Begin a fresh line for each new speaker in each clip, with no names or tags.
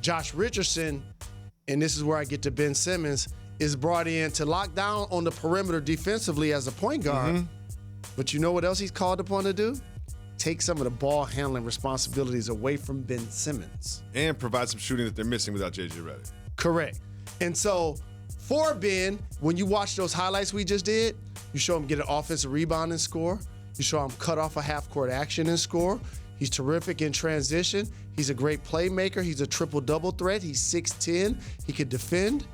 Josh Richardson, and this is where I get to Ben Simmons, is brought in to lock down on the perimeter defensively as a point guard. But you know what else he's called upon to do? Take some of the ball handling responsibilities away from Ben Simmons.
And provide some shooting that they're missing without J.J. Redick.
Correct. And so for Ben, when you watch those highlights we just did, you show him get an offensive rebound and score. You show him cut off a half-court action and score. He's terrific in transition. He's a great playmaker. He's a triple-double threat. He's 6'10". He can defend.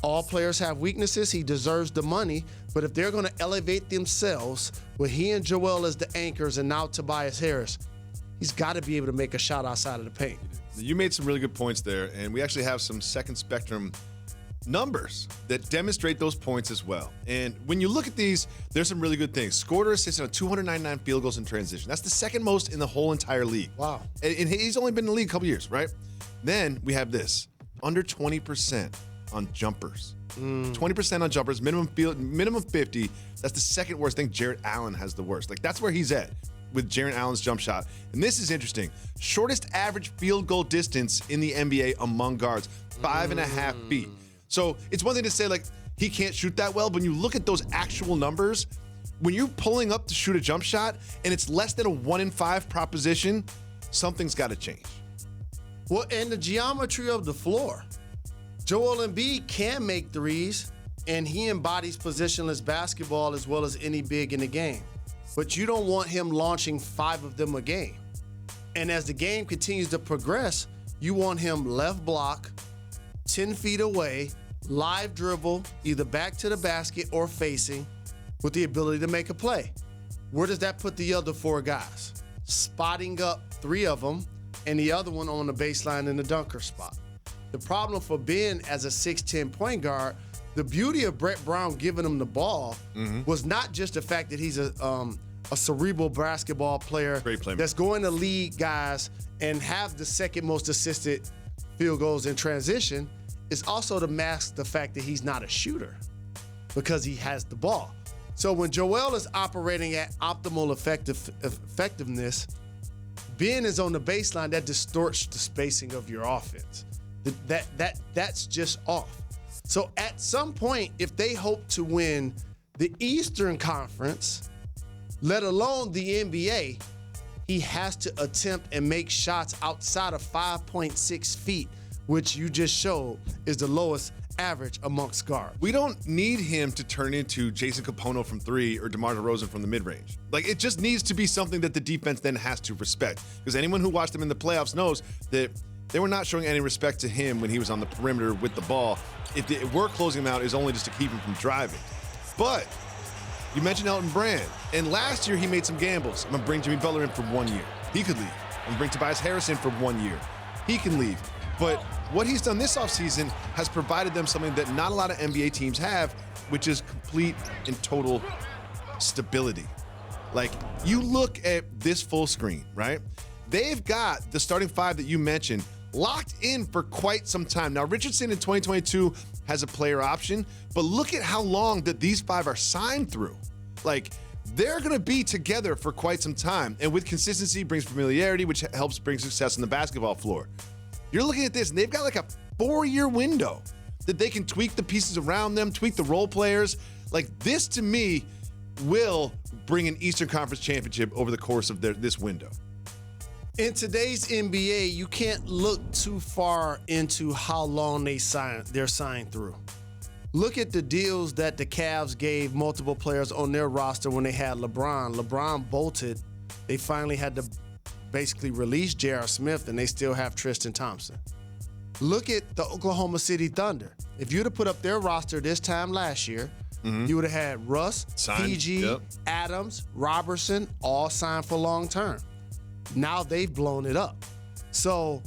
All players have weaknesses. He deserves the money. But if they're going to elevate themselves with he and Joel as the anchors and now Tobias Harris, he's got to be able to make a shot outside of the paint.
You made some really good points there, and we actually have some second spectrum numbers that demonstrate those points as well. And when you look at these, there's some really good things. Scored or assisted on 299 field goals in transition. That's the second most in the whole entire league.
Wow.
And he's only been in the league a couple years, right? Then we have this, under 20% on jumpers. 20% on jumpers, minimum 50. That's the second worst. I think Jarrett Allen has the worst. Like, that's where he's at with Jarrett Allen's jump shot. And this is interesting. Shortest average field goal distance in the NBA among guards, 5.5 feet. So it's one thing to say, like, he can't shoot that well, but when you look at those actual numbers, when you're pulling up to shoot a jump shot and it's less than a 1 in 5 proposition, something's got to change.
Well, and the geometry of the floor. Joel Embiid can make threes, and he embodies positionless basketball as well as any big in the game. But you don't want him launching 5 of them a game. And as the game continues to progress, you want him left block, 10 feet away, live dribble, either back to the basket or facing, with the ability to make a play. Where does that put the other 4 guys? Spotting up 3 of them, and the other one on the baseline in the dunker spot. The problem for Ben as a 6'10" point guard, the beauty of Brett Brown giving him the ball was not just the fact that he's a cerebral basketball player that's going to lead guys and have the second most assisted field goals in transition. It's also to mask the fact that he's not a shooter because he has the ball. So when Joel is operating at optimal effectiveness, Ben is on the baseline. That distorts the spacing of your offense. That's just off. So at some point, if they hope to win the Eastern Conference, let alone the NBA, he has to attempt and make shots outside of 5.6 feet, which you just showed is the lowest average amongst guards.
We don't need him to turn into Jason Capono from 3 or DeMar DeRozan from the mid-range. Like, it just needs to be something that the defense then has to respect. Because anyone who watched him in the playoffs knows that they were not showing any respect to him when he was on the perimeter with the ball. If they were closing him out, it was only just to keep him from driving. But you mentioned Elton Brand, and last year he made some gambles. I'm going to bring Jimmy Butler in for 1 year. He could leave. I'm going to bring Tobias Harris in for 1 year. He can leave. But what he's done this offseason has provided them something that not a lot of NBA teams have, which is complete and total stability. Like, you look at this full screen, right? They've got the starting 5 that you mentioned locked in for quite some time. Now, Richardson in 2022 has a player option, but look at how long that these 5 are signed through. Like, they're going to be together for quite some time. And with consistency brings familiarity, which helps bring success on the basketball floor. You're looking at this, and they've got like a 4-year window that they can tweak the pieces around them, tweak the role players. Like, this, to me, will bring an Eastern Conference championship over the course of this window.
In today's NBA, you can't look too far into how long they're signed through. Look at the deals that the Cavs gave multiple players on their roster when they had LeBron. LeBron bolted. They finally had to basically release J.R. Smith, and they still have Tristan Thompson. Look at the Oklahoma City Thunder. If you'd have put up their roster this time last year, you would have had Russ, PG, Adams, Robertson, all signed for long term. Now they've blown it up. So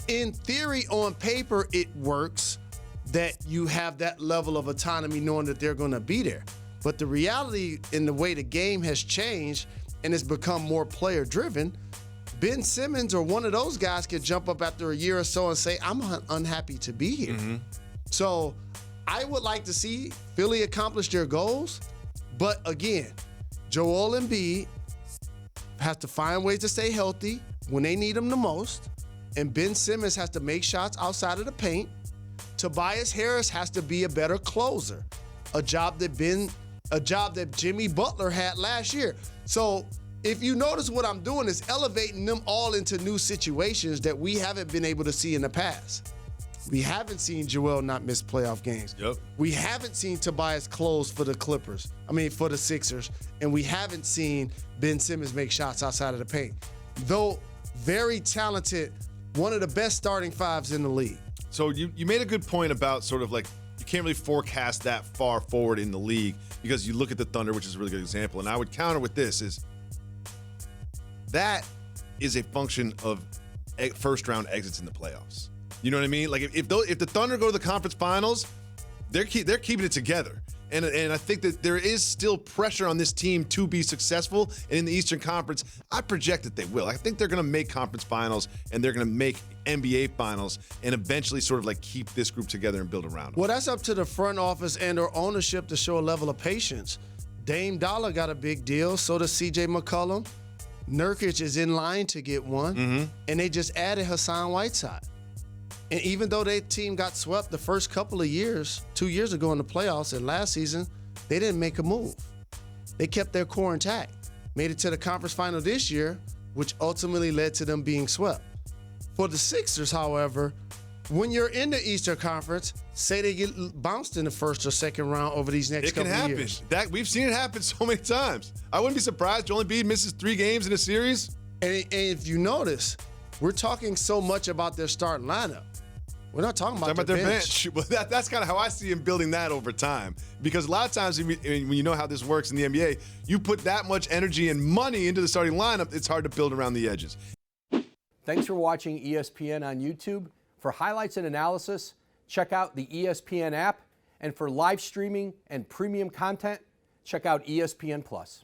in theory, on paper, it works that you have that level of autonomy knowing that they're going to be there. But the reality in the way the game has changed and it's become more player driven, Ben Simmons or one of those guys could jump up after a year or so and say, I'm unhappy to be here. So I would like to see Philly accomplish their goals. But again, Joel Embiid has to find ways to stay healthy when they need him the most. And Ben Simmons has to make shots outside of the paint. Tobias Harris has to be a better closer, a job that Jimmy Butler had last year. So if you notice, what I'm doing is elevating them all into new situations that we haven't been able to see in the past. We haven't seen Joel not miss playoff games.
Yep.
We haven't seen Tobias close for the Sixers. And we haven't seen Ben Simmons make shots outside of the paint. Though very talented, one of the best starting fives in the league.
So you made a good point about sort of like you can't really forecast that far forward in the league because you look at the Thunder, which is a really good example. And I would counter with this is that is a function of first round exits in the playoffs. You know what I mean? Like if the Thunder go to the conference finals, they're keeping it together. And I think that there is still pressure on this team to be successful. And in the Eastern Conference, I project that they will. I think they're going to make conference finals and they're going to make NBA finals and eventually sort of like keep this group together and build around them.
Well, that's up to the front office and or ownership to show a level of patience. Dame Dollar got a big deal. So does CJ McCollum. Nurkic is in line to get one. And they just added Hassan Whiteside. And even though their team got swept the first couple of years, 2 years ago in the playoffs and last season, they didn't make a move. They kept their core intact. Made it to the conference final this year, which ultimately led to them being swept. For the Sixers, however, when you're in the Eastern Conference, say they get bounced in the first or second round over these next couple of years.
It can happen. We've seen it happen so many times. I wouldn't be surprised Joel Embiid misses 3 games in a series.
And if you notice, we're talking so much about their starting lineup. We're not talking about their bench.
Well, that's kind of how I see him building that over time. Because a lot of times, when you know how this works in the NBA, you put that much energy and money into the starting lineup, it's hard to build around the edges.
Thanks for watching ESPN on YouTube. For highlights and analysis, check out the ESPN app. And for live streaming and premium content, check out ESPN+.